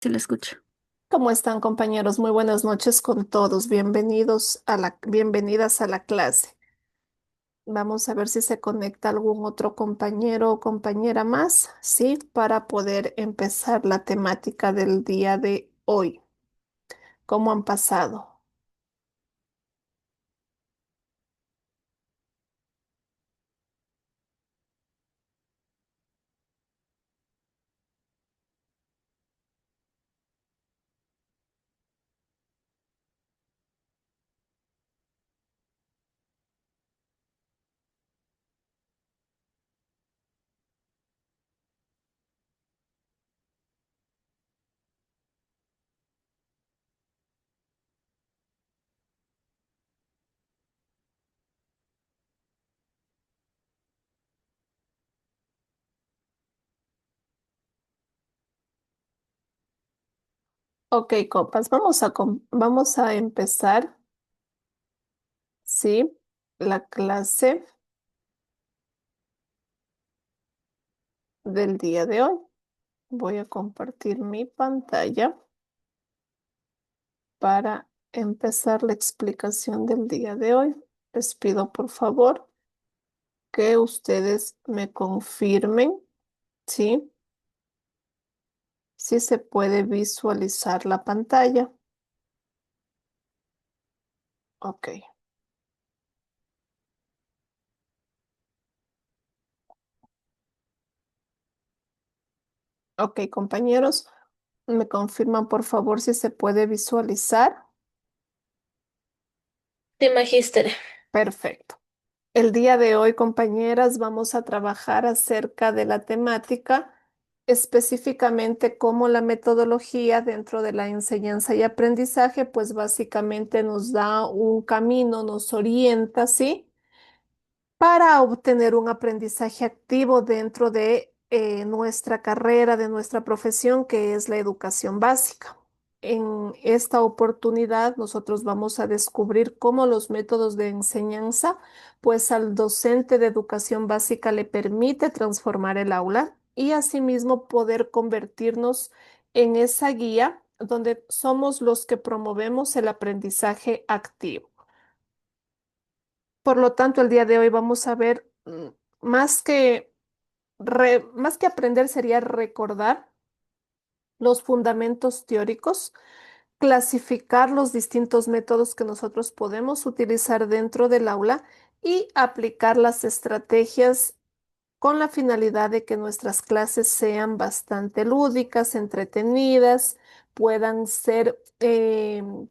Se lo escucho. ¿Cómo están, compañeros? Muy buenas noches con todos. Bienvenidas a la clase. Vamos a ver si se conecta algún otro compañero o compañera más, ¿sí? Para poder empezar la temática del día de hoy. ¿Cómo han pasado? Ok, compas, vamos a empezar, ¿sí? La clase del día de hoy. Voy a compartir mi pantalla para empezar la explicación del día de hoy. Les pido por favor que ustedes me confirmen, ¿sí? Si se puede visualizar la pantalla. Ok, ok, compañeros, me confirman por favor si se puede visualizar. De magíster. Perfecto. El día de hoy, compañeras, vamos a trabajar acerca de la temática, específicamente cómo la metodología dentro de la enseñanza y aprendizaje, pues básicamente nos da un camino, nos orienta, ¿sí? Para obtener un aprendizaje activo dentro de nuestra carrera, de nuestra profesión, que es la educación básica. En esta oportunidad, nosotros vamos a descubrir cómo los métodos de enseñanza, pues al docente de educación básica le permite transformar el aula y asimismo poder convertirnos en esa guía donde somos los que promovemos el aprendizaje activo. Por lo tanto, el día de hoy vamos a ver más más que aprender sería recordar los fundamentos teóricos, clasificar los distintos métodos que nosotros podemos utilizar dentro del aula y aplicar las estrategias con la finalidad de que nuestras clases sean bastante lúdicas, entretenidas, puedan ser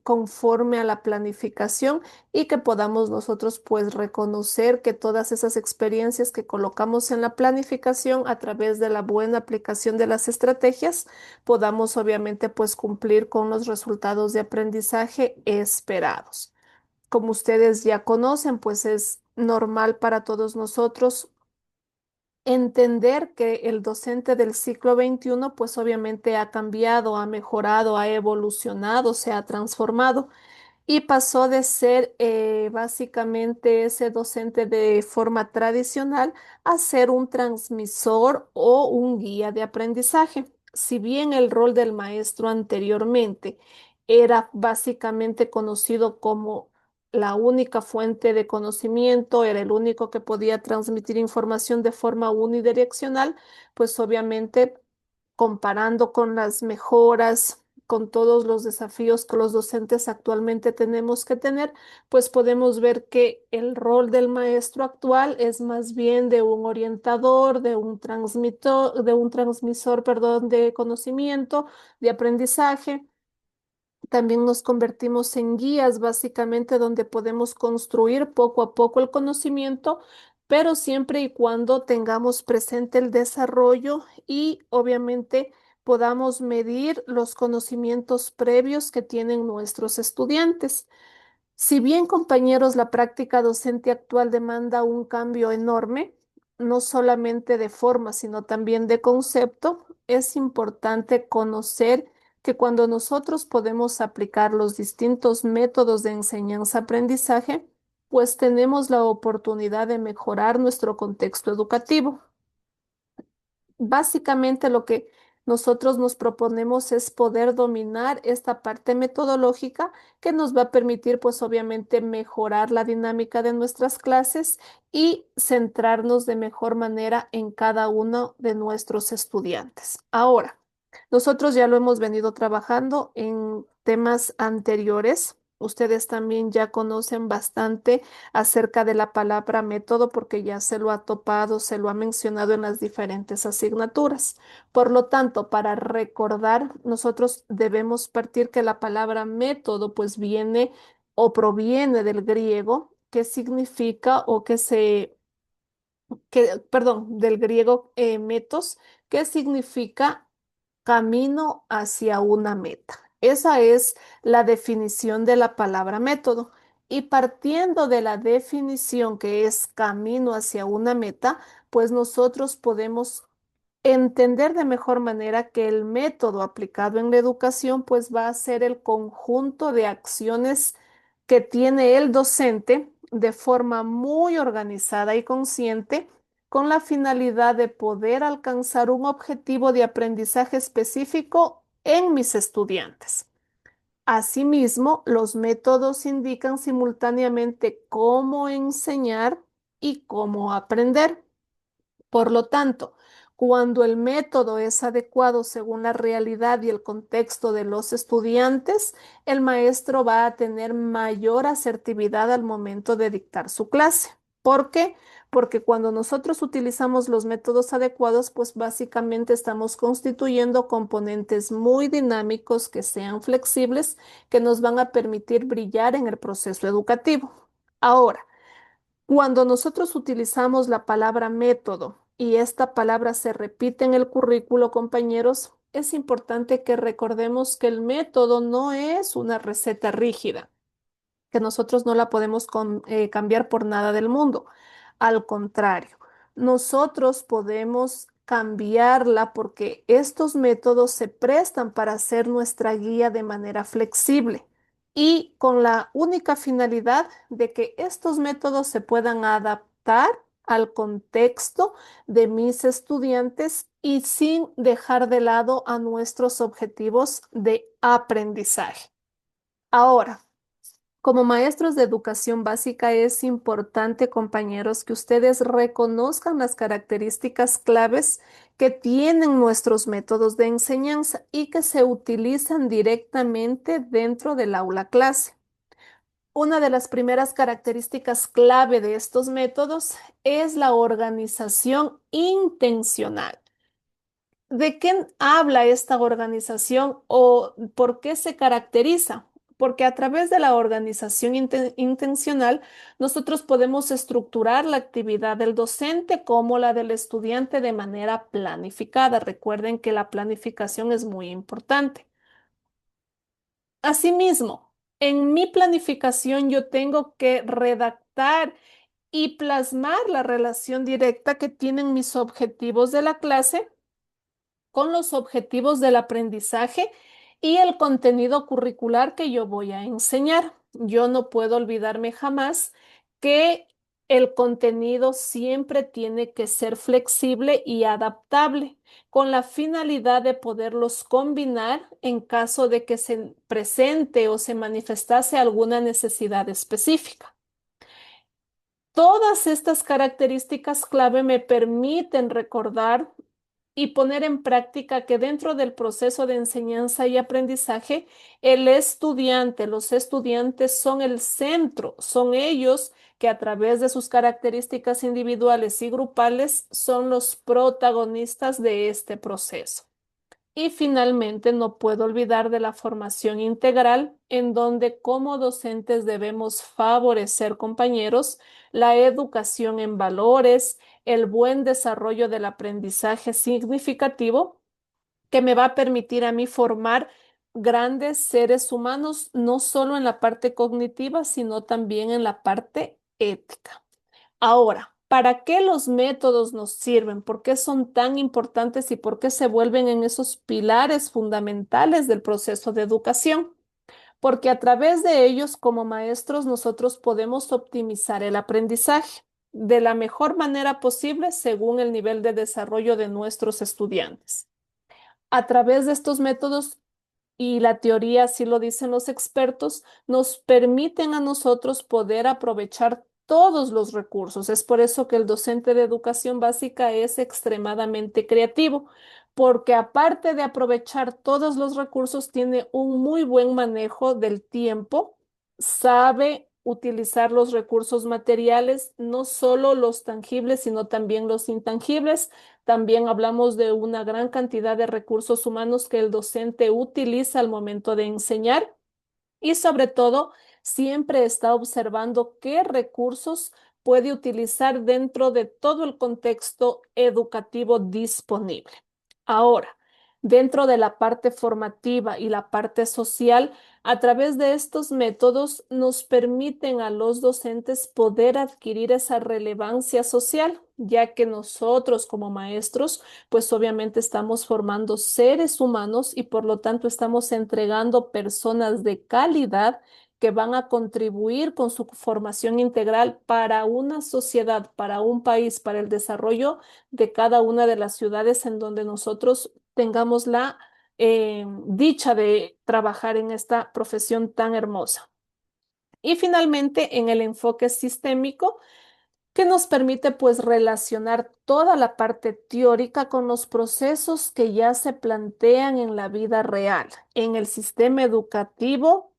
conforme a la planificación y que podamos nosotros pues reconocer que todas esas experiencias que colocamos en la planificación a través de la buena aplicación de las estrategias, podamos obviamente pues cumplir con los resultados de aprendizaje esperados. Como ustedes ya conocen, pues es normal para todos nosotros entender que el docente del siglo XXI, pues obviamente ha cambiado, ha mejorado, ha evolucionado, se ha transformado y pasó de ser básicamente ese docente de forma tradicional a ser un transmisor o un guía de aprendizaje. Si bien el rol del maestro anteriormente era básicamente conocido como la única fuente de conocimiento, era el único que podía transmitir información de forma unidireccional, pues obviamente comparando con las mejoras, con todos los desafíos que los docentes actualmente tenemos que tener, pues podemos ver que el rol del maestro actual es más bien de un orientador, de un transmisor, perdón, de conocimiento, de aprendizaje. También nos convertimos en guías, básicamente, donde podemos construir poco a poco el conocimiento, pero siempre y cuando tengamos presente el desarrollo y obviamente podamos medir los conocimientos previos que tienen nuestros estudiantes. Si bien, compañeros, la práctica docente actual demanda un cambio enorme, no solamente de forma, sino también de concepto, es importante conocer que cuando nosotros podemos aplicar los distintos métodos de enseñanza-aprendizaje, pues tenemos la oportunidad de mejorar nuestro contexto educativo. Básicamente lo que nosotros nos proponemos es poder dominar esta parte metodológica que nos va a permitir, pues obviamente, mejorar la dinámica de nuestras clases y centrarnos de mejor manera en cada uno de nuestros estudiantes. Ahora, nosotros ya lo hemos venido trabajando en temas anteriores. Ustedes también ya conocen bastante acerca de la palabra método porque ya se lo ha topado, se lo ha mencionado en las diferentes asignaturas. Por lo tanto, para recordar, nosotros debemos partir que la palabra método pues viene o proviene del griego, que significa o perdón, del griego metos, que significa camino hacia una meta. Esa es la definición de la palabra método. Y partiendo de la definición que es camino hacia una meta, pues nosotros podemos entender de mejor manera que el método aplicado en la educación pues va a ser el conjunto de acciones que tiene el docente de forma muy organizada y consciente con la finalidad de poder alcanzar un objetivo de aprendizaje específico en mis estudiantes. Asimismo, los métodos indican simultáneamente cómo enseñar y cómo aprender. Por lo tanto, cuando el método es adecuado según la realidad y el contexto de los estudiantes, el maestro va a tener mayor asertividad al momento de dictar su clase. ¿Por qué? Porque cuando nosotros utilizamos los métodos adecuados, pues básicamente estamos constituyendo componentes muy dinámicos que sean flexibles, que nos van a permitir brillar en el proceso educativo. Ahora, cuando nosotros utilizamos la palabra método y esta palabra se repite en el currículo, compañeros, es importante que recordemos que el método no es una receta rígida, que nosotros no la podemos cambiar por nada del mundo. Al contrario, nosotros podemos cambiarla porque estos métodos se prestan para ser nuestra guía de manera flexible y con la única finalidad de que estos métodos se puedan adaptar al contexto de mis estudiantes y sin dejar de lado a nuestros objetivos de aprendizaje. Ahora, como maestros de educación básica es importante, compañeros, que ustedes reconozcan las características claves que tienen nuestros métodos de enseñanza y que se utilizan directamente dentro del aula clase. Una de las primeras características clave de estos métodos es la organización intencional. ¿De qué habla esta organización o por qué se caracteriza? Porque a través de la organización intencional, nosotros podemos estructurar la actividad del docente como la del estudiante de manera planificada. Recuerden que la planificación es muy importante. Asimismo, en mi planificación yo tengo que redactar y plasmar la relación directa que tienen mis objetivos de la clase con los objetivos del aprendizaje y el contenido curricular que yo voy a enseñar. Yo no puedo olvidarme jamás que el contenido siempre tiene que ser flexible y adaptable, con la finalidad de poderlos combinar en caso de que se presente o se manifestase alguna necesidad específica. Todas estas características clave me permiten recordar y poner en práctica que dentro del proceso de enseñanza y aprendizaje, el estudiante, los estudiantes son el centro, son ellos que a través de sus características individuales y grupales son los protagonistas de este proceso. Y finalmente, no puedo olvidar de la formación integral, en donde como docentes debemos favorecer, compañeros, la educación en valores, el buen desarrollo del aprendizaje significativo, que me va a permitir a mí formar grandes seres humanos, no solo en la parte cognitiva, sino también en la parte ética. Ahora, ¿para qué los métodos nos sirven? ¿Por qué son tan importantes y por qué se vuelven en esos pilares fundamentales del proceso de educación? Porque a través de ellos, como maestros, nosotros podemos optimizar el aprendizaje de la mejor manera posible según el nivel de desarrollo de nuestros estudiantes. A través de estos métodos y la teoría, así lo dicen los expertos, nos permiten a nosotros poder aprovechar todos los recursos. Es por eso que el docente de educación básica es extremadamente creativo, porque aparte de aprovechar todos los recursos, tiene un muy buen manejo del tiempo, sabe utilizar los recursos materiales, no solo los tangibles, sino también los intangibles. También hablamos de una gran cantidad de recursos humanos que el docente utiliza al momento de enseñar y sobre todo siempre está observando qué recursos puede utilizar dentro de todo el contexto educativo disponible. Ahora, dentro de la parte formativa y la parte social, a través de estos métodos nos permiten a los docentes poder adquirir esa relevancia social, ya que nosotros como maestros, pues obviamente estamos formando seres humanos y por lo tanto estamos entregando personas de calidad que van a contribuir con su formación integral para una sociedad, para un país, para el desarrollo de cada una de las ciudades en donde nosotros tengamos la dicha de trabajar en esta profesión tan hermosa. Y finalmente, en el enfoque sistémico, que nos permite pues relacionar toda la parte teórica con los procesos que ya se plantean en la vida real, en el sistema educativo,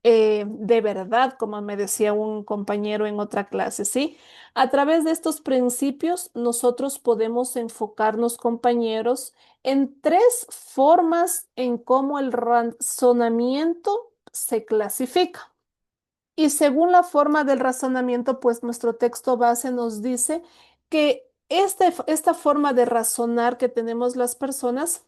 de verdad, como me decía un compañero en otra clase, ¿sí? A través de estos principios, nosotros podemos enfocarnos, compañeros, en tres formas en cómo el razonamiento se clasifica. Y según la forma del razonamiento, pues nuestro texto base nos dice que esta forma de razonar que tenemos las personas,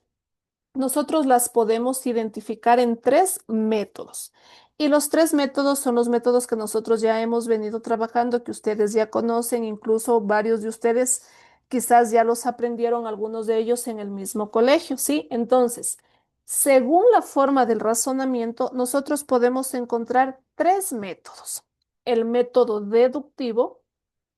nosotros las podemos identificar en tres métodos. Y los tres métodos son los métodos que nosotros ya hemos venido trabajando, que ustedes ya conocen, incluso varios de ustedes quizás ya los aprendieron, algunos de ellos en el mismo colegio, ¿sí? Entonces, según la forma del razonamiento, nosotros podemos encontrar tres métodos. El método deductivo,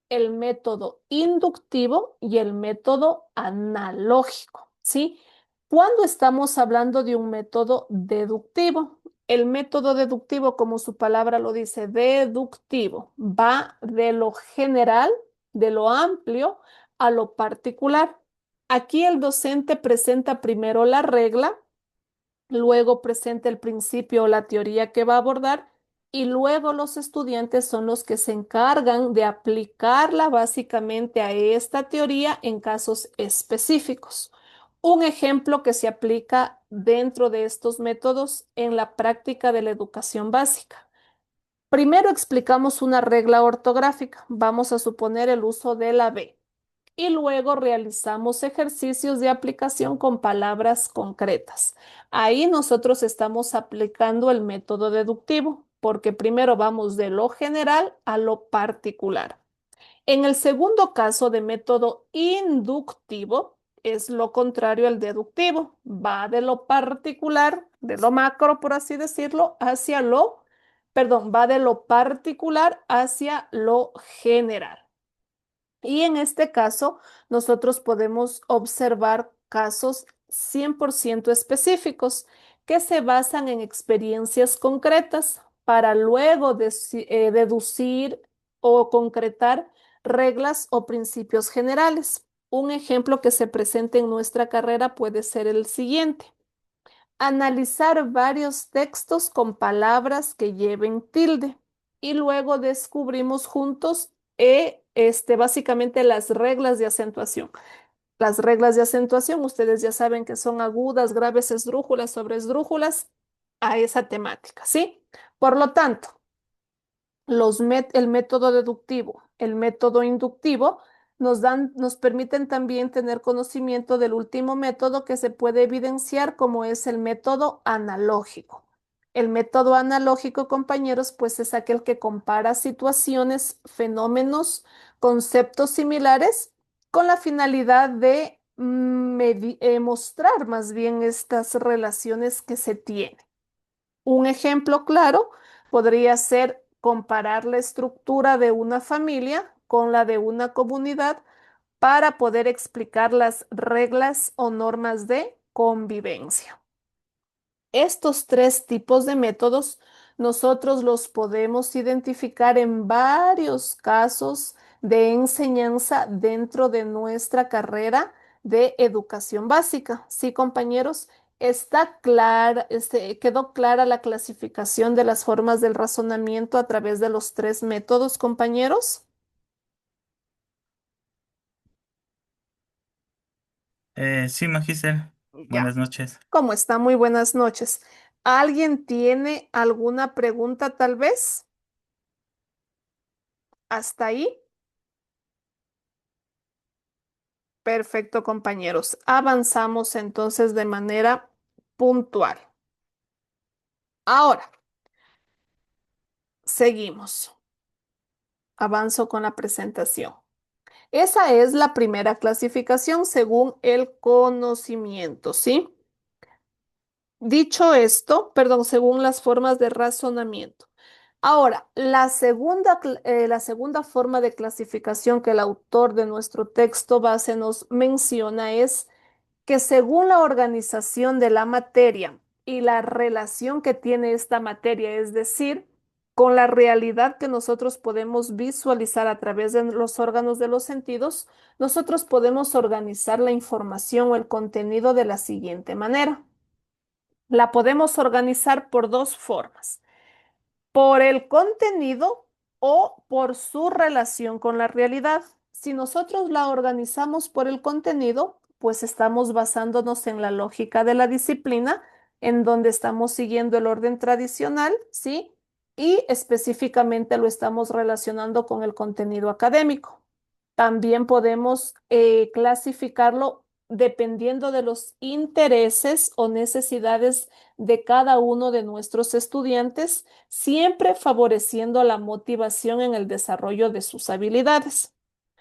el método inductivo y el método analógico, ¿sí? Cuando estamos hablando de un método deductivo, el método deductivo, como su palabra lo dice, deductivo, va de lo general, de lo amplio, a lo particular. Aquí el docente presenta primero la regla, luego presenta el principio o la teoría que va a abordar y luego los estudiantes son los que se encargan de aplicarla básicamente a esta teoría en casos específicos. Un ejemplo que se aplica dentro de estos métodos en la práctica de la educación básica. Primero explicamos una regla ortográfica. Vamos a suponer el uso de la B y luego realizamos ejercicios de aplicación con palabras concretas. Ahí nosotros estamos aplicando el método deductivo, porque primero vamos de lo general a lo particular. En el segundo caso de método inductivo, es lo contrario al deductivo. Va de lo particular, de lo macro, por así decirlo, hacia lo, perdón, va de lo particular hacia lo general. Y en este caso, nosotros podemos observar casos 100% específicos que se basan en experiencias concretas para luego deducir o concretar reglas o principios generales. Un ejemplo que se presenta en nuestra carrera puede ser el siguiente: analizar varios textos con palabras que lleven tilde y luego descubrimos juntos básicamente las reglas de acentuación. Las reglas de acentuación, ustedes ya saben que son agudas, graves, esdrújulas, sobreesdrújulas a esa temática, ¿sí? Por lo tanto, el método deductivo, el método inductivo, nos permiten también tener conocimiento del último método que se puede evidenciar como es el método analógico. El método analógico, compañeros, pues es aquel que compara situaciones, fenómenos, conceptos similares con la finalidad de mostrar más bien estas relaciones que se tienen. Un ejemplo claro podría ser comparar la estructura de una familia con la de una comunidad para poder explicar las reglas o normas de convivencia. Estos tres tipos de métodos nosotros los podemos identificar en varios casos de enseñanza dentro de nuestra carrera de educación básica. Sí, compañeros, está clara, quedó clara la clasificación de las formas del razonamiento a través de los tres métodos, compañeros. Sí, Magíster. Ya, Buenas noches. ¿cómo está? Muy buenas noches. ¿Alguien tiene alguna pregunta tal vez? ¿Hasta ahí? Perfecto, compañeros. Avanzamos entonces de manera puntual. Ahora, seguimos. Avanzo con la presentación. Esa es la primera clasificación según el conocimiento, ¿sí? Dicho esto, perdón, según las formas de razonamiento. Ahora, la segunda forma de clasificación que el autor de nuestro texto base nos menciona es que según la organización de la materia y la relación que tiene esta materia, es decir, con la realidad que nosotros podemos visualizar a través de los órganos de los sentidos, nosotros podemos organizar la información o el contenido de la siguiente manera. La podemos organizar por dos formas: por el contenido o por su relación con la realidad. Si nosotros la organizamos por el contenido, pues estamos basándonos en la lógica de la disciplina, en donde estamos siguiendo el orden tradicional, ¿sí? Y específicamente lo estamos relacionando con el contenido académico. También podemos clasificarlo dependiendo de los intereses o necesidades de cada uno de nuestros estudiantes, siempre favoreciendo la motivación en el desarrollo de sus habilidades.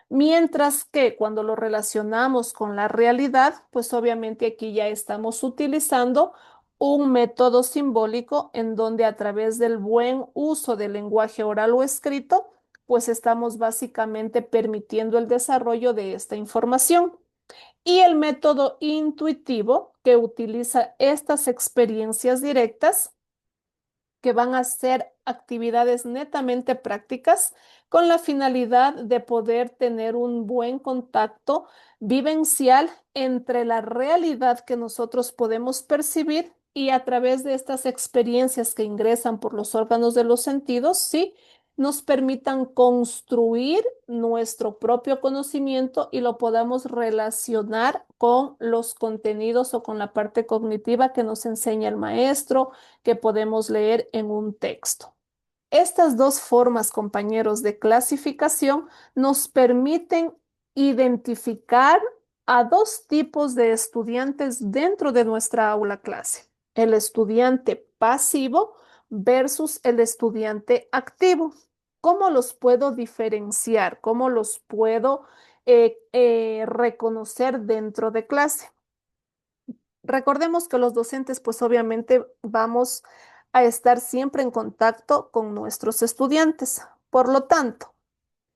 Mientras que cuando lo relacionamos con la realidad, pues obviamente aquí ya estamos utilizando un método simbólico en donde a través del buen uso del lenguaje oral o escrito, pues estamos básicamente permitiendo el desarrollo de esta información. Y el método intuitivo, que utiliza estas experiencias directas, que van a ser actividades netamente prácticas con la finalidad de poder tener un buen contacto vivencial entre la realidad que nosotros podemos percibir y a través de estas experiencias que ingresan por los órganos de los sentidos, sí, nos permitan construir nuestro propio conocimiento y lo podamos relacionar con los contenidos o con la parte cognitiva que nos enseña el maestro, que podemos leer en un texto. Estas dos formas, compañeros, de clasificación nos permiten identificar a dos tipos de estudiantes dentro de nuestra aula clase: el estudiante pasivo versus el estudiante activo. ¿Cómo los puedo diferenciar? ¿Cómo los puedo reconocer dentro de clase? Recordemos que los docentes, pues obviamente vamos a estar siempre en contacto con nuestros estudiantes. Por lo tanto,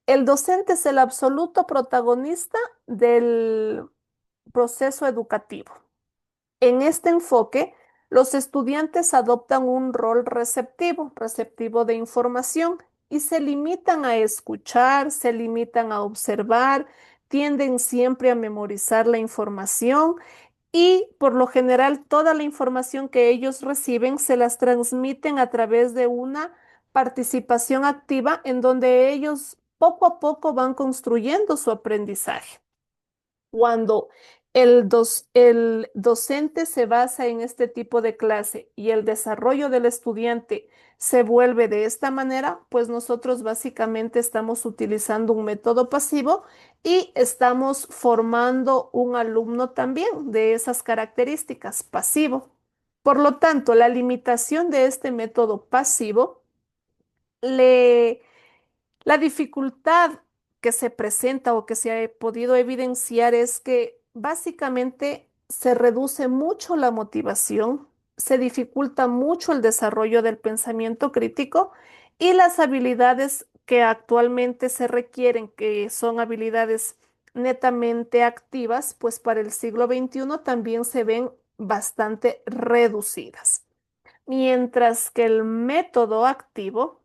el docente es el absoluto protagonista del proceso educativo. En este enfoque, los estudiantes adoptan un rol receptivo, receptivo de información, y se limitan a escuchar, se limitan a observar, tienden siempre a memorizar la información y por lo general toda la información que ellos reciben se las transmiten a través de una participación activa en donde ellos poco a poco van construyendo su aprendizaje. Cuando el docente se basa en este tipo de clase y el desarrollo del estudiante se vuelve de esta manera, pues nosotros básicamente estamos utilizando un método pasivo y estamos formando un alumno también de esas características, pasivo. Por lo tanto, la limitación de este método pasivo le la dificultad que se presenta o que se ha podido evidenciar es que básicamente se reduce mucho la motivación, se dificulta mucho el desarrollo del pensamiento crítico y las habilidades que actualmente se requieren, que son habilidades netamente activas, pues para el siglo XXI también se ven bastante reducidas. Mientras que el método activo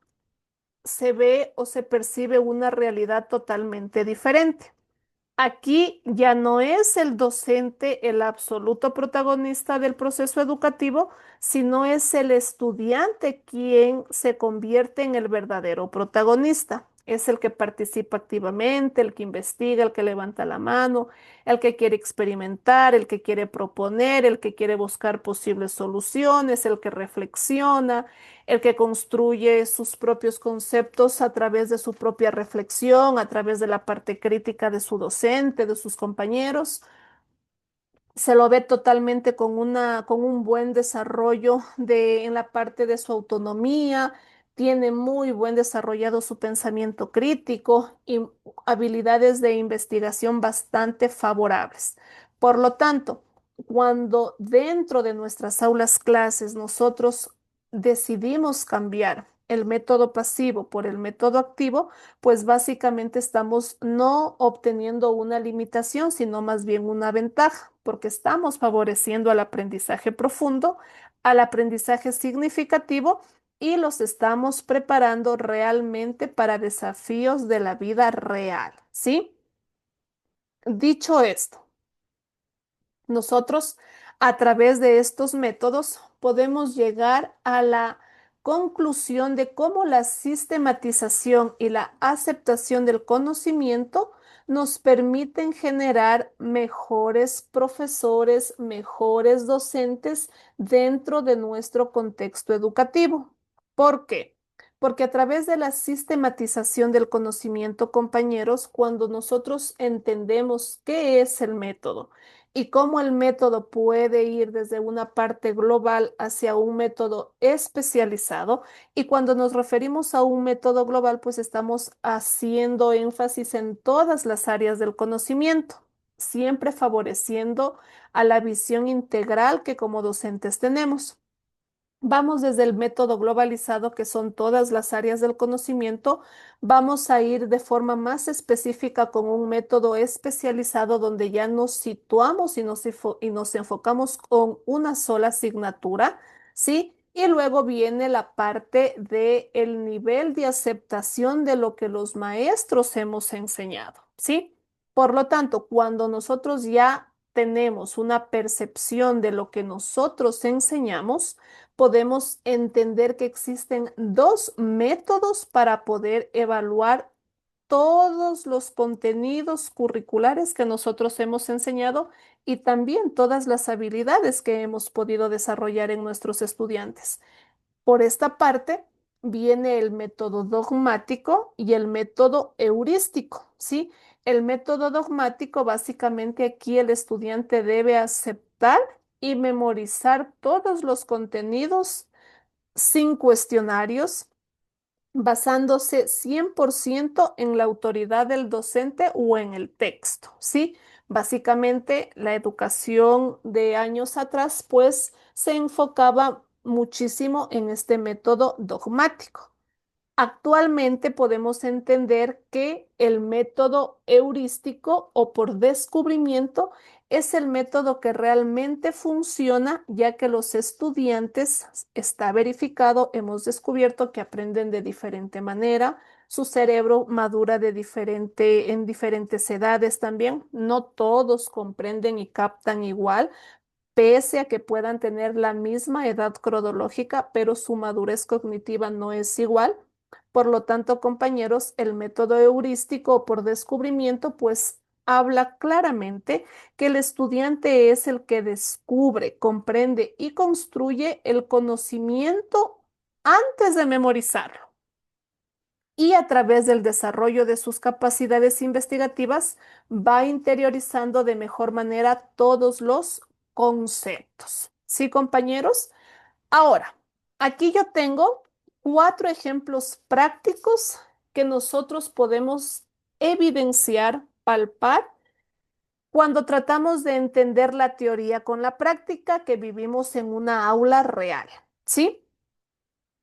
se ve o se percibe una realidad totalmente diferente. Aquí ya no es el docente el absoluto protagonista del proceso educativo, sino es el estudiante quien se convierte en el verdadero protagonista. Es el que participa activamente, el que investiga, el que levanta la mano, el que quiere experimentar, el que quiere proponer, el que quiere buscar posibles soluciones, el que reflexiona, el que construye sus propios conceptos a través de su propia reflexión, a través de la parte crítica de su docente, de sus compañeros. Se lo ve totalmente con un buen desarrollo en la parte de su autonomía, tiene muy buen desarrollado su pensamiento crítico y habilidades de investigación bastante favorables. Por lo tanto, cuando dentro de nuestras aulas clases nosotros decidimos cambiar el método pasivo por el método activo, pues básicamente estamos no obteniendo una limitación, sino más bien una ventaja, porque estamos favoreciendo al aprendizaje profundo, al aprendizaje significativo y los estamos preparando realmente para desafíos de la vida real, ¿sí? Dicho esto, nosotros, a través de estos métodos, podemos llegar a la conclusión de cómo la sistematización y la aceptación del conocimiento nos permiten generar mejores profesores, mejores docentes dentro de nuestro contexto educativo. ¿Por qué? Porque a través de la sistematización del conocimiento, compañeros, cuando nosotros entendemos qué es el método, y cómo el método puede ir desde una parte global hacia un método especializado. Y cuando nos referimos a un método global, pues estamos haciendo énfasis en todas las áreas del conocimiento, siempre favoreciendo a la visión integral que como docentes tenemos. Vamos desde el método globalizado, que son todas las áreas del conocimiento, vamos a ir de forma más específica con un método especializado donde ya nos situamos y nos enfocamos con una sola asignatura, ¿sí? Y luego viene la parte de el nivel de aceptación de lo que los maestros hemos enseñado, ¿sí? Por lo tanto, cuando nosotros ya tenemos una percepción de lo que nosotros enseñamos, podemos entender que existen dos métodos para poder evaluar todos los contenidos curriculares que nosotros hemos enseñado y también todas las habilidades que hemos podido desarrollar en nuestros estudiantes. Por esta parte viene el método dogmático y el método heurístico, ¿sí? El método dogmático, básicamente aquí el estudiante debe aceptar y memorizar todos los contenidos sin cuestionarios, basándose 100% en la autoridad del docente o en el texto, ¿sí? Básicamente, la educación de años atrás, pues, se enfocaba muchísimo en este método dogmático. Actualmente podemos entender que el método heurístico o por descubrimiento es el método que realmente funciona, ya que los estudiantes, está verificado, hemos descubierto que aprenden de diferente manera, su cerebro madura en diferentes edades también, no todos comprenden y captan igual pese a que puedan tener la misma edad cronológica, pero su madurez cognitiva no es igual. Por lo tanto, compañeros, el método heurístico o por descubrimiento, pues habla claramente que el estudiante es el que descubre, comprende y construye el conocimiento antes de memorizarlo y a través del desarrollo de sus capacidades investigativas va interiorizando de mejor manera todos los conceptos. ¿Sí, compañeros? Ahora, aquí yo tengo cuatro ejemplos prácticos que nosotros podemos evidenciar, palpar, cuando tratamos de entender la teoría con la práctica que vivimos en una aula real. ¿Sí?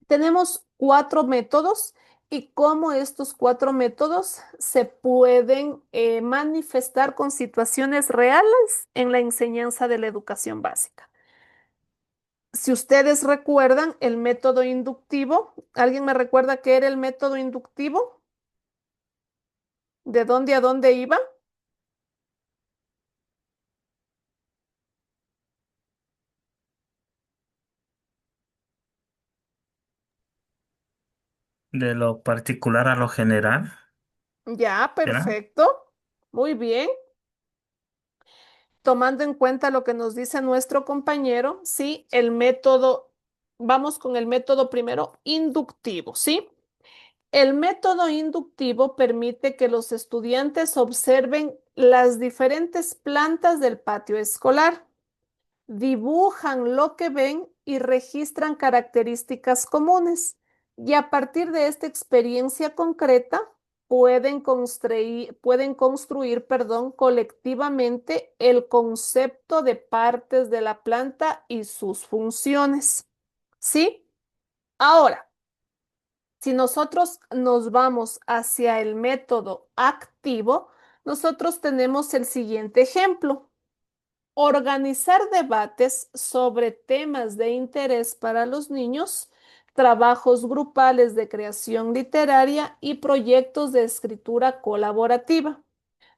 Tenemos cuatro métodos y cómo estos cuatro métodos se pueden manifestar con situaciones reales en la enseñanza de la educación básica. Si ustedes recuerdan el método inductivo, ¿alguien me recuerda qué era el método inductivo? ¿De dónde a dónde iba? De lo particular a lo general, Ya, ¿será? perfecto. Muy bien. Tomando en cuenta lo que nos dice nuestro compañero, sí, el método, vamos con el método primero inductivo, ¿sí? El método inductivo permite que los estudiantes observen las diferentes plantas del patio escolar, dibujan lo que ven y registran características comunes. Y a partir de esta experiencia concreta, pueden construir, perdón, colectivamente el concepto de partes de la planta y sus funciones. ¿Sí? Ahora, si nosotros nos vamos hacia el método activo, nosotros tenemos el siguiente ejemplo. Organizar debates sobre temas de interés para los niños, trabajos grupales de creación literaria y proyectos de escritura colaborativa,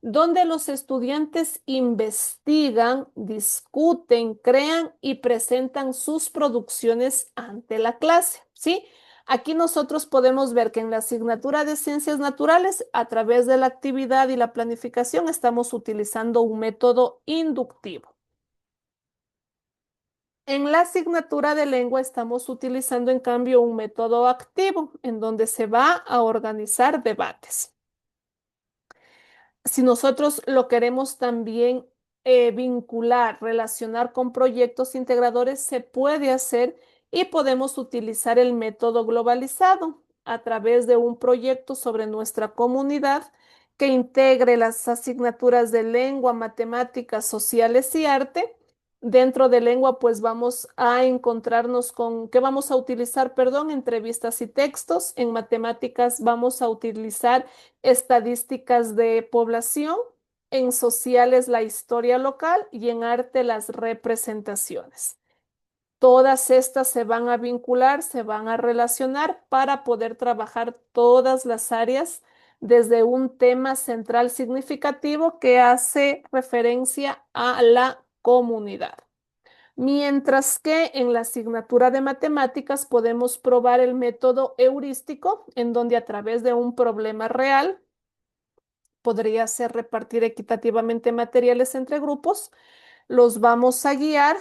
donde los estudiantes investigan, discuten, crean y presentan sus producciones ante la clase, ¿sí? Aquí nosotros podemos ver que en la asignatura de ciencias naturales, a través de la actividad y la planificación, estamos utilizando un método inductivo. En la asignatura de lengua estamos utilizando, en cambio, un método activo en donde se va a organizar debates. Si nosotros lo queremos también vincular, relacionar con proyectos integradores, se puede hacer y podemos utilizar el método globalizado a través de un proyecto sobre nuestra comunidad que integre las asignaturas de lengua, matemáticas, sociales y arte. Dentro de lengua, pues vamos a encontrarnos con, ¿qué vamos a utilizar? Perdón, entrevistas y textos. En matemáticas vamos a utilizar estadísticas de población, en sociales la historia local y en arte las representaciones. Todas estas se van a vincular, se van a relacionar para poder trabajar todas las áreas desde un tema central significativo que hace referencia a la comunidad. Mientras que en la asignatura de matemáticas podemos probar el método heurístico, en donde a través de un problema real podría ser repartir equitativamente materiales entre grupos. Los vamos a guiar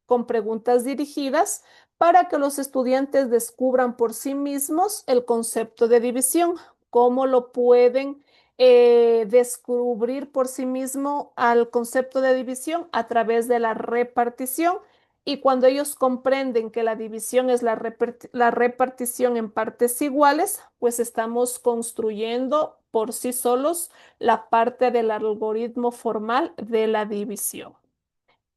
con preguntas dirigidas para que los estudiantes descubran por sí mismos el concepto de división, cómo lo pueden descubrir por sí mismo al concepto de división a través de la repartición. Y cuando ellos comprenden que la división es la repartición en partes iguales, pues estamos construyendo por sí solos la parte del algoritmo formal de la división.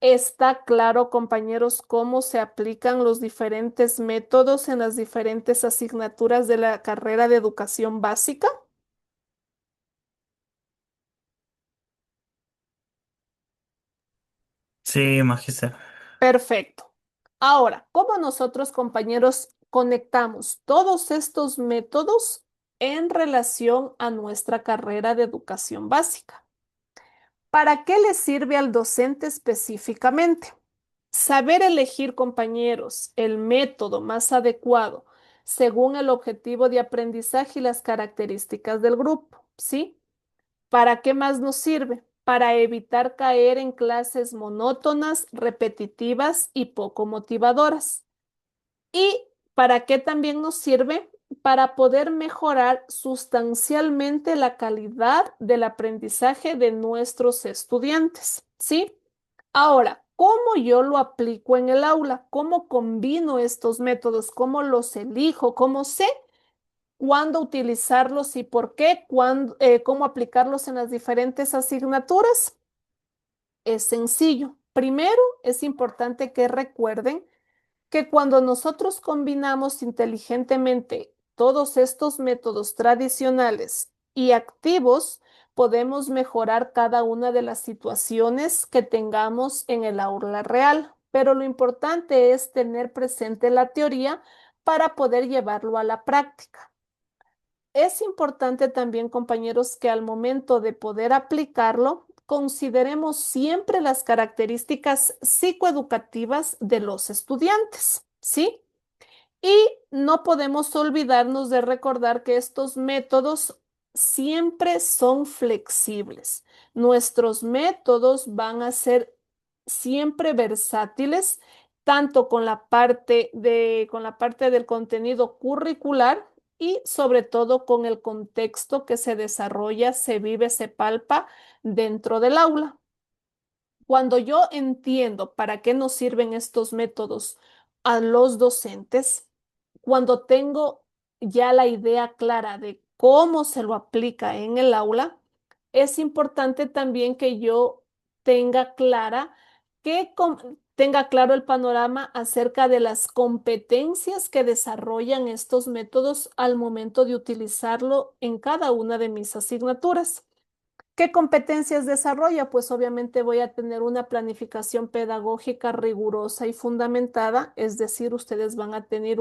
¿Está claro, compañeros, cómo se aplican los diferentes métodos en las diferentes asignaturas de la carrera de educación básica? Sí, magíster. Perfecto. Ahora, ¿cómo nosotros, compañeros, conectamos todos estos métodos en relación a nuestra carrera de educación básica? ¿Para qué le sirve al docente específicamente? Saber elegir, compañeros, el método más adecuado según el objetivo de aprendizaje y las características del grupo, ¿sí? ¿Para qué más nos sirve? Para evitar caer en clases monótonas, repetitivas y poco motivadoras. ¿Y para qué también nos sirve? Para poder mejorar sustancialmente la calidad del aprendizaje de nuestros estudiantes, ¿sí? Ahora, ¿cómo yo lo aplico en el aula? ¿Cómo combino estos métodos? ¿Cómo los elijo? ¿Cómo sé cuándo utilizarlos y por qué? ¿Cómo aplicarlos en las diferentes asignaturas? Es sencillo. Primero, es importante que recuerden que cuando nosotros combinamos inteligentemente todos estos métodos tradicionales y activos, podemos mejorar cada una de las situaciones que tengamos en el aula real. pero lo importante es tener presente la teoría para poder llevarlo a la práctica. Es importante también, compañeros, que al momento de poder aplicarlo, consideremos siempre las características psicoeducativas de los estudiantes, ¿sí? Y no podemos olvidarnos de recordar que estos métodos siempre son flexibles. Nuestros métodos van a ser siempre versátiles, tanto con la parte del contenido curricular y sobre todo con el contexto que se desarrolla, se vive, se palpa dentro del aula. Cuando yo entiendo para qué nos sirven estos métodos a los docentes, cuando tengo ya la idea clara de cómo se lo aplica en el aula, es importante también que yo tenga clara tenga claro el panorama acerca de las competencias que desarrollan estos métodos al momento de utilizarlo en cada una de mis asignaturas. ¿Qué competencias desarrolla? Pues obviamente voy a tener una planificación pedagógica rigurosa y fundamentada, es decir, ustedes van a tener,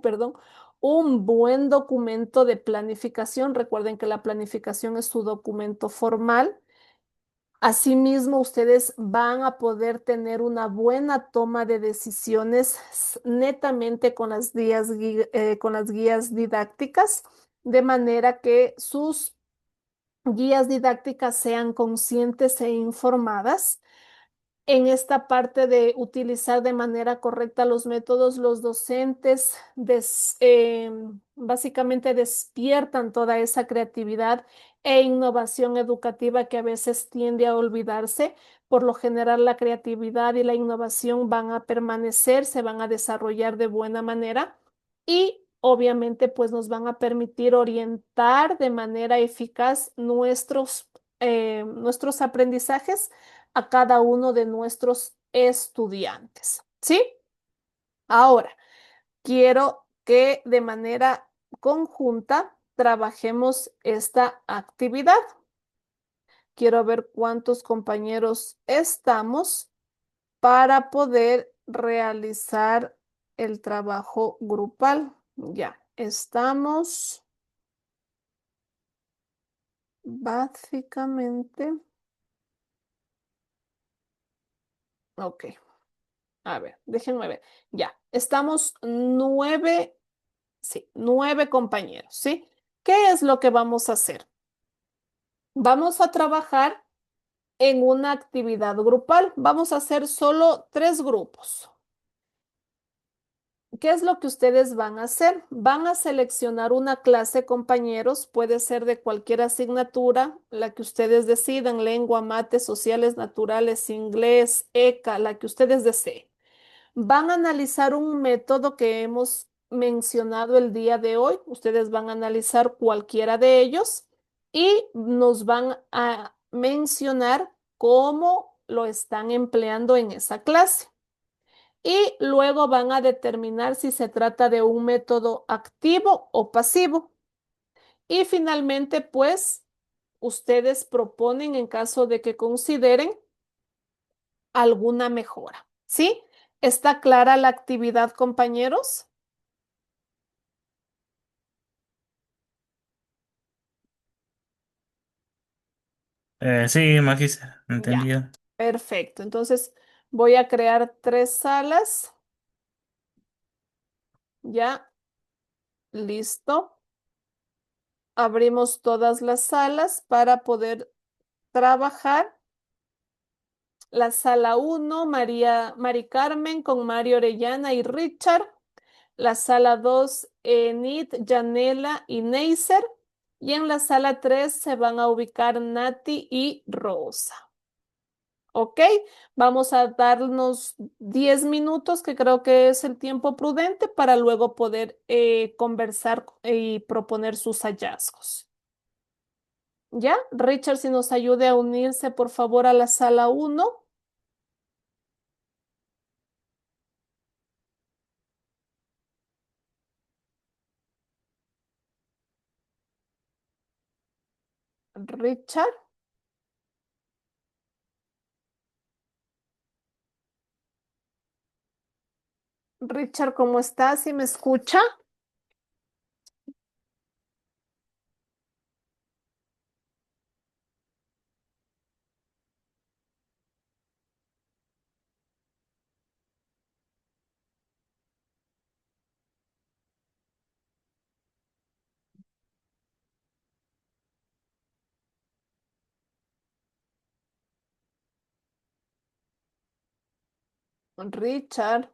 perdón, un buen documento de planificación. Recuerden que la planificación es su documento formal. Asimismo, ustedes van a poder tener una buena toma de decisiones netamente con con las guías didácticas, de manera que sus guías didácticas sean conscientes e informadas. En esta parte de utilizar de manera correcta los métodos, los docentes básicamente despiertan toda esa creatividad e innovación educativa que a veces tiende a olvidarse. Por lo general, la creatividad y la innovación van a permanecer, se van a desarrollar de buena manera y obviamente pues nos van a permitir orientar de manera eficaz nuestros aprendizajes a cada uno de nuestros estudiantes. ¿Sí? Ahora, quiero que de manera conjunta trabajemos esta actividad. Quiero ver cuántos compañeros estamos para poder realizar el trabajo grupal. Ya, estamos básicamente. Ok, a ver, déjenme ver. Ya, estamos 9. Sí, 9 compañeros, ¿sí? ¿Qué es lo que vamos a hacer? Vamos a trabajar en una actividad grupal. Vamos a hacer solo 3 grupos. ¿Qué es lo que ustedes van a hacer? Van a seleccionar una clase, compañeros, puede ser de cualquier asignatura, la que ustedes decidan, lengua, mates, sociales, naturales, inglés, ECA, la que ustedes deseen. Van a analizar un método que hemos mencionado el día de hoy. Ustedes van a analizar cualquiera de ellos y nos van a mencionar cómo lo están empleando en esa clase. Y luego van a determinar si se trata de un método activo o pasivo. Y finalmente, pues, ustedes proponen en caso de que consideren alguna mejora. ¿Sí? ¿Está clara la actividad, compañeros? Sí, magíster, Ya, entendido. perfecto. Entonces voy a crear 3 salas. Ya, listo. Abrimos todas las salas para poder trabajar. La sala 1, Mari Carmen con Mario Orellana y Richard. La sala 2, Enid, Janela y Neisser. Y en la sala 3 se van a ubicar Nati y Rosa. ¿Ok? Vamos a darnos 10 minutos, que creo que es el tiempo prudente, para luego poder conversar y proponer sus hallazgos. ¿Ya? Richard, si nos ayude a unirse, por favor, a la sala 1. Richard. Richard, ¿cómo estás? ¿Sí me escucha? Richard.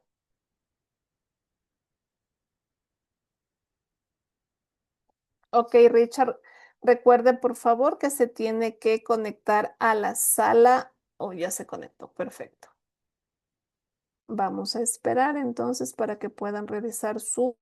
Ok, Richard, recuerde por favor que se tiene que conectar a la sala. Oh, ya se conectó, perfecto. Vamos a esperar entonces para que puedan revisar su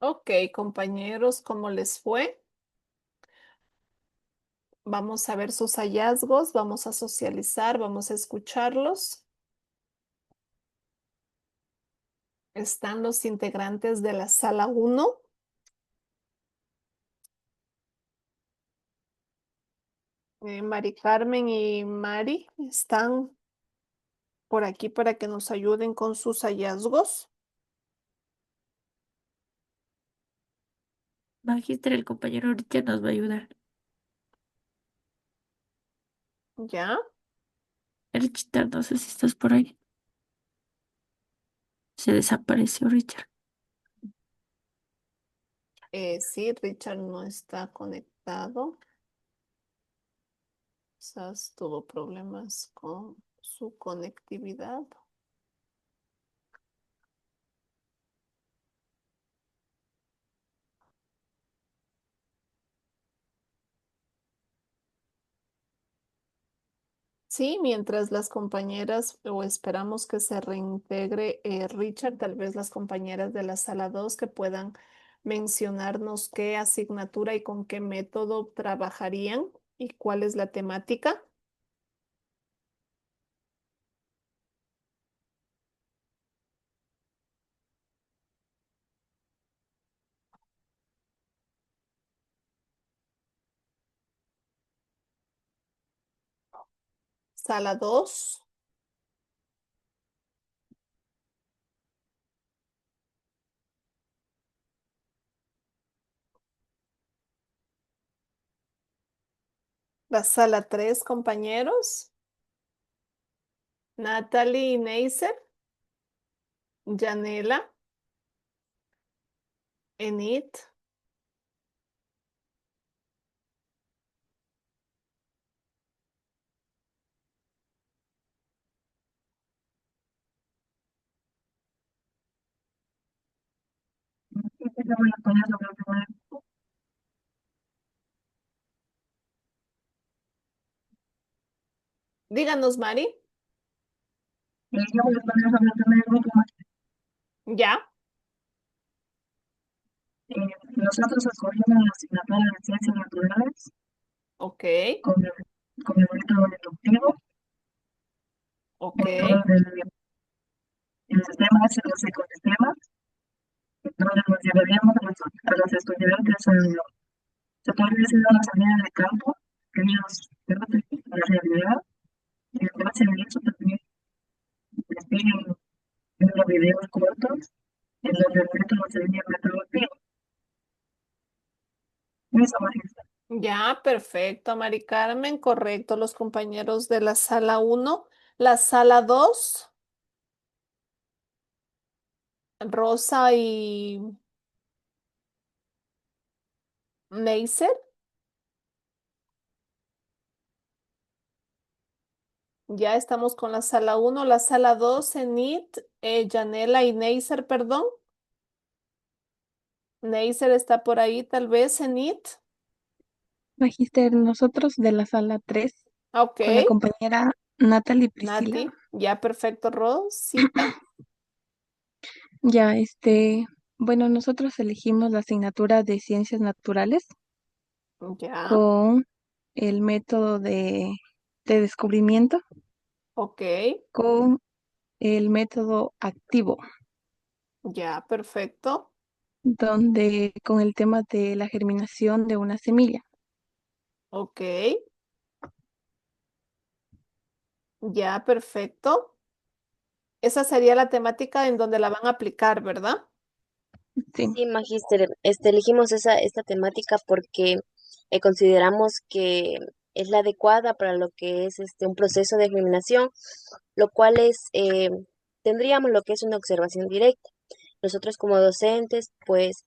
Ok, compañeros, ¿cómo les fue? Vamos a ver sus hallazgos, vamos a socializar, vamos a escucharlos. Están los integrantes de la sala uno. Mari Carmen y Mari están por aquí para que nos ayuden con sus hallazgos. Magíster, el compañero ahorita nos va a ayudar. ¿Ya? Richard, no sé si estás por ahí. Se desapareció Richard. Sí, Richard no está conectado. Quizás tuvo problemas con su conectividad. Sí, mientras las compañeras o esperamos que se reintegre Richard, tal vez las compañeras de la sala 2 que puedan mencionarnos qué asignatura y con qué método trabajarían y cuál es la temática. Sala 2, la sala 3, compañeros. Natalie y Neisser, Janela, Enid. Díganos, Mari. ¿Ya? Nosotros escogimos la asignatura de ciencias naturales Ok, con con el método deductivo, ok, en donde el sistema es los ecosistemas, donde nos llevaríamos a los estudiantes se podría decir a la salida de campo, que ellos debaten la realidad, y en base a eso también investiguen en los videos cortos, en donde el método sería metodológico. Eso, maestra. ya, perfecto, Mari Carmen, correcto, los compañeros de la sala uno, la sala 2, Rosa y Neisser, ya estamos con la sala uno, la sala 2, Enid, Janela y Neisser, perdón. Neisser está por ahí, tal vez, Enid. Magíster, nosotros de la sala 3 Ok, con la compañera Natalie Priscila, Nati, ya, perfecto, Rosita, ya bueno, nosotros elegimos la asignatura de ciencias naturales ya, con el método de descubrimiento, ok, con el método activo, ya, perfecto, donde con el tema de la germinación de una semilla. ok, ya, perfecto. Esa sería la temática en donde la van a aplicar, ¿verdad? Sí, Sí, magíster, elegimos esta temática porque consideramos que es la adecuada para lo que es un proceso de germinación, lo cual tendríamos lo que es una observación directa. Nosotros como docentes, pues,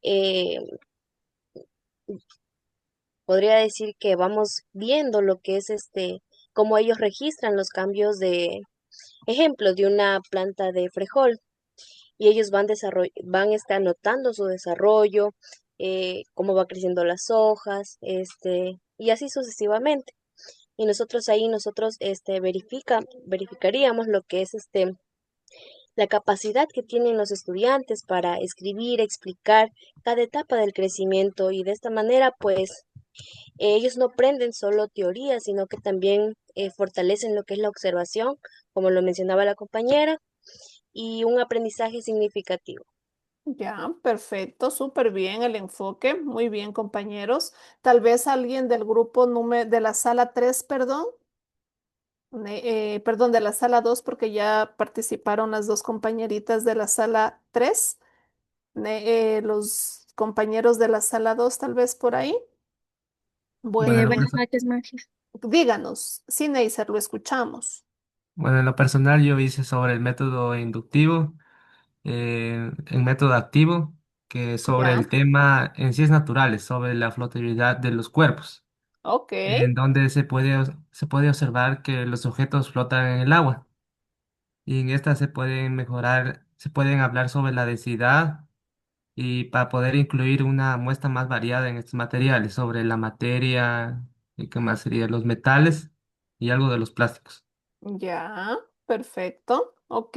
eh, podría decir que vamos viendo lo que es cómo ellos registran los cambios de, ejemplo, de una planta de frijol y ellos van anotando su desarrollo, cómo va creciendo las hojas, y así sucesivamente. Y nosotros ahí, verificaríamos lo que es la capacidad que tienen los estudiantes para escribir, explicar cada etapa del crecimiento y de esta manera, pues ellos no aprenden solo teoría, sino que también fortalecen lo que es la observación, como lo mencionaba la compañera, y un aprendizaje significativo. Ya, perfecto, súper bien el enfoque. Muy bien, compañeros. Tal vez alguien del grupo número de la sala 3, perdón. Perdón, de la sala 2, porque ya participaron las dos compañeritas de la sala 3. Los compañeros de la sala 2, tal vez por ahí. Bueno, en lo Buenas Bueno, noches, Magis. díganos. Sí, Neisser, lo escuchamos. bueno, en lo personal yo hice sobre el método inductivo, el método activo, que es sobre Ya, el tema en ciencias naturales, sobre la flotabilidad de los cuerpos, ok. en donde se puede observar que los objetos flotan en el agua. Y en esta se pueden mejorar, se pueden hablar sobre la densidad y para poder incluir una muestra más variada en estos materiales, sobre la materia, y qué más sería los metales y algo de los plásticos. Ya, perfecto. Ok.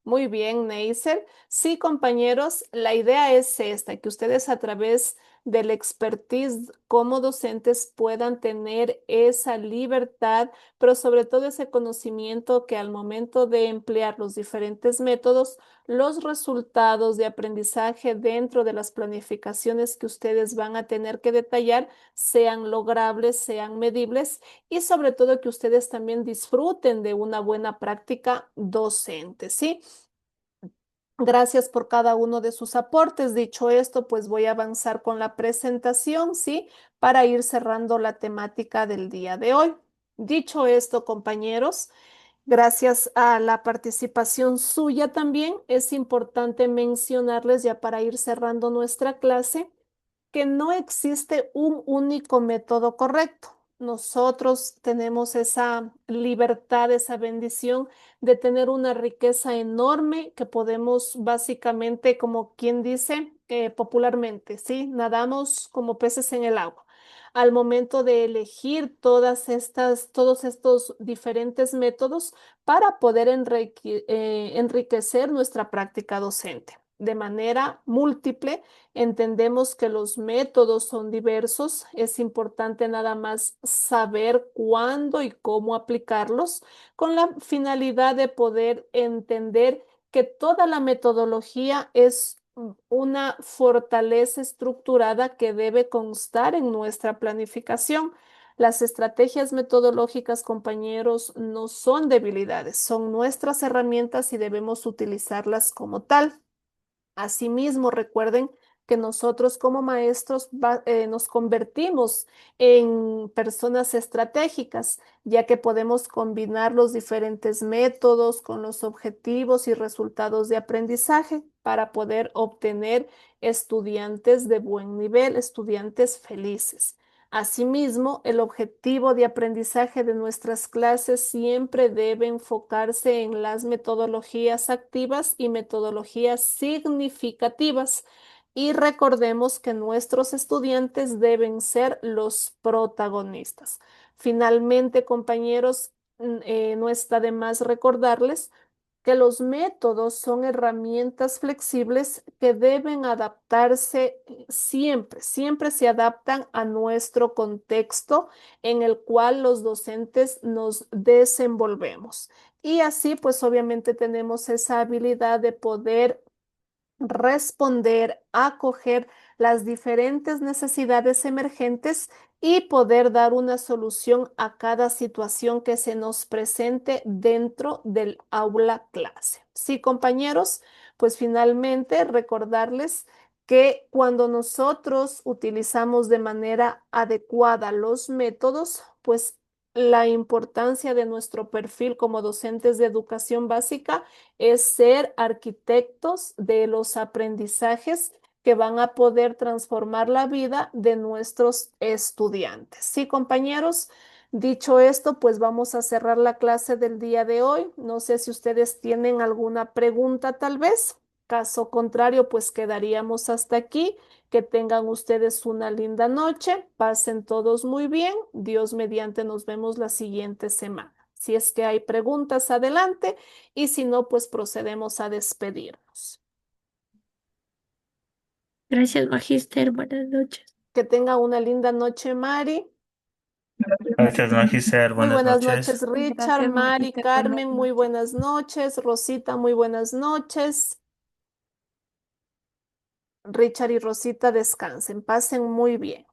Muy bien, Neisser. Sí, compañeros, la idea es esta, que ustedes a través del expertise como docentes puedan tener esa libertad, pero sobre todo ese conocimiento que al momento de emplear los diferentes métodos, los resultados de aprendizaje dentro de las planificaciones que ustedes van a tener que detallar sean logrables, sean medibles y sobre todo que ustedes también disfruten de una buena práctica docente, ¿sí? Gracias por cada uno de sus aportes. Dicho esto, pues voy a avanzar con la presentación, ¿sí? Para ir cerrando la temática del día de hoy. Dicho esto, compañeros, gracias a la participación suya también, es importante mencionarles ya para ir cerrando nuestra clase que no existe un único método correcto. Nosotros tenemos esa libertad, esa bendición de tener una riqueza enorme que podemos básicamente, como quien dice popularmente, ¿sí? Nadamos como peces en el agua. Al momento de elegir todos estos diferentes métodos para poder enriquecer nuestra práctica docente de manera múltiple. Entendemos que los métodos son diversos. Es importante nada más saber cuándo y cómo aplicarlos con la finalidad de poder entender que toda la metodología es una fortaleza estructurada que debe constar en nuestra planificación. Las estrategias metodológicas, compañeros, no son debilidades, son nuestras herramientas y debemos utilizarlas como tal. Asimismo, recuerden que nosotros como maestros nos convertimos en personas estratégicas, ya que podemos combinar los diferentes métodos con los objetivos y resultados de aprendizaje para poder obtener estudiantes de buen nivel, estudiantes felices. Asimismo, el objetivo de aprendizaje de nuestras clases siempre debe enfocarse en las metodologías activas y metodologías significativas. Y recordemos que nuestros estudiantes deben ser los protagonistas. Finalmente, compañeros, no está de más recordarles que los métodos son herramientas flexibles que deben adaptarse siempre, siempre se adaptan a nuestro contexto en el cual los docentes nos desenvolvemos. Y así, pues obviamente tenemos esa habilidad de poder responder, acoger las diferentes necesidades emergentes y poder dar una solución a cada situación que se nos presente dentro del aula clase. Sí, compañeros, pues finalmente recordarles que cuando nosotros utilizamos de manera adecuada los métodos, pues la importancia de nuestro perfil como docentes de educación básica es ser arquitectos de los aprendizajes que van a poder transformar la vida de nuestros estudiantes. Sí, compañeros, dicho esto, pues vamos a cerrar la clase del día de hoy. No sé si ustedes tienen alguna pregunta tal vez. Caso contrario, pues quedaríamos hasta aquí. Que tengan ustedes una linda noche. Pasen todos muy bien. Dios mediante nos vemos la siguiente semana. Si es que hay preguntas, adelante, y si no, pues procedemos a despedirnos. Gracias, Magister. Buenas noches. Que tenga una linda noche, Mari. Gracias, Magister. Muy Buenas buenas noches, noches. Richard, Gracias, Mari, Magister. Buenas Carmen, muy noches. buenas noches, Rosita, muy buenas noches. Richard y Rosita, descansen, pasen muy bien.